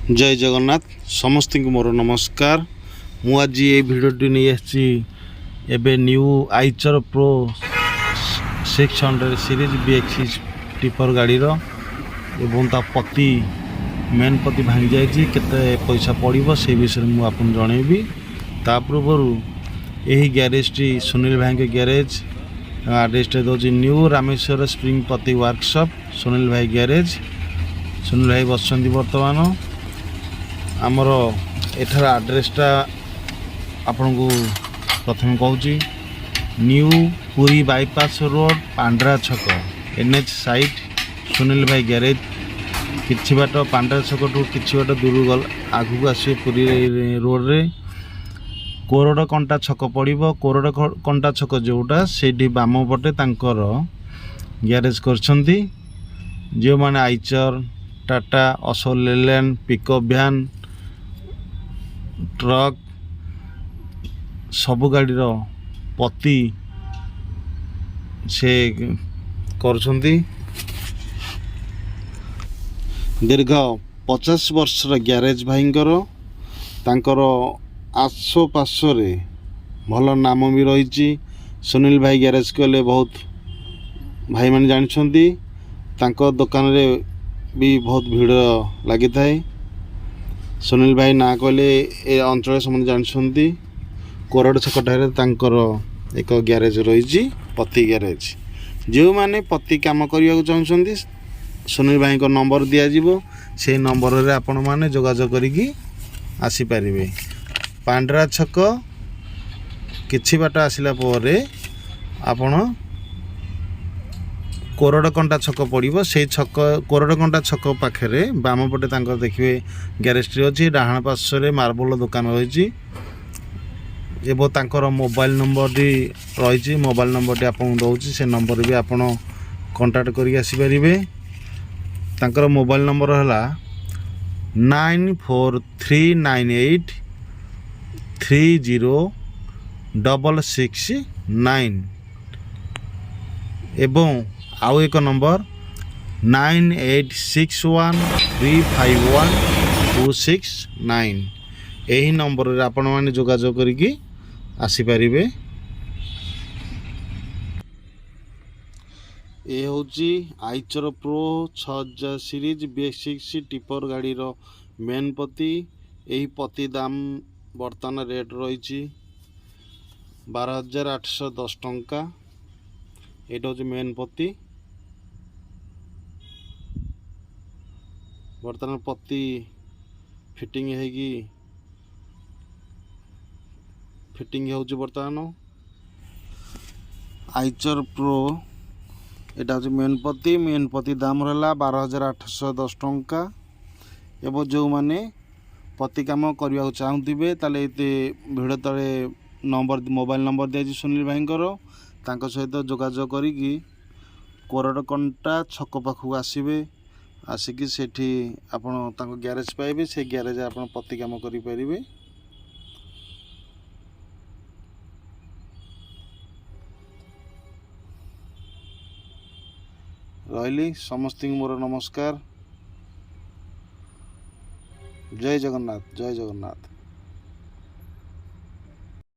जय जगन्नाथ समस्त को मोर नमस्कार। मु आज ये भिडियोटी नहीं आसी एबे new Eicher pro 600 series BX6 tipper गाड़ी रो एवं ता पति मेन पति भांगी जाइए केते पैसा पड़ो से विषय मुझे आपन जनइबी। ता पूर्व यही गैरेज टी सुनील भाई के गैरेज एड्रेस दौर न्यू रामेश्वर स्प्रिंग पति वर्कशॉप सुनील भाई गैरेज। सुनील भाई बस बर्तमान आमर एठार आड्रेसटा आपन को प्रथम कहूँ new Puri bypass road Pandra छक NH साइड सुनील भाई गैरेज। किछि बाट पांड्रा छक टू किछि बाट दूर गल आगु आसे पुरी रोड रे कोरड़ कंटा छक पड़ो। कोरड़ कंटा छक जोटा से बाम पटे तांकर गैरेज करछंती। जो माने Eicher Tata Ashok Leyland pickup van truck सबु गाड़ी रो पति से करछंती। दीर्घ 50 वर्ष गैरेज भाईंकर तांकर आसो पासरे भल नाम भी रही। सुनील भाई गैरेज कहले बहुत भाई मैंने जानछंती। तांको दुकान रे भी बहुत भीड़ लगी थाए। सुनील भाई ना कहले ए अंचल समझ जानछंती। कोरड़ छकटारे तांकर एक गैरेज रही पति गैरेज। जो माने पति काम करने चाहते सुनील भाई को नंबर दिज्व से नंबर रे आपण माने जोगाजोग करिकी आसी पारिबे। पांड्रा छक किछि बाट आसिला परे आपण कोरड़ कंटा छक पड़ो से छक कोरड़ कंटा छक पाखे बाम पटे तांकर देखिए गैरेज टी अच्छी डाहाण पार्श्व मार्बल दुकान रही। एवं तांकर मोबाइल नंबर टी रही मोबाइल नंबर टी आपन दउची से नंबर भी आपन कांटेक्ट करी आसी परिबे। तांकर मोबाइल नंबर हला 9439830669 एवं आउ एक नंबर 9861351269। यही नंबर रे आपण माने जोगाजोग करिकी आसी पारिबे। ये होची Eicher pro 6000 series BX6 tipper गाड़ी रो मेन पति। यही पति दाम बर्तमान रेट रही 12,810 टंका। एटा होची मेन पति। बर्तमान पति फिटिंग होची बर्तमान आइचर प्रो। एटा होची मेन पति दाम रहला 12,810 टंका। एवं जो माने पति काम करने चाहूबे ताले ये भिड़ तले नंबर मोबाइल नंबर दिया सुनील भाई तांको सहित जोगाजोग करिकी कोरड़ कंटा छक पाखु आसिबे। आसिकी सेठी आपण तांको गैरेज पाइबे। से गैरेज आपण पति काम करि परिबे। रही समस्त मोर नमस्कार। जय जगन्नाथ जय जगन्नाथ।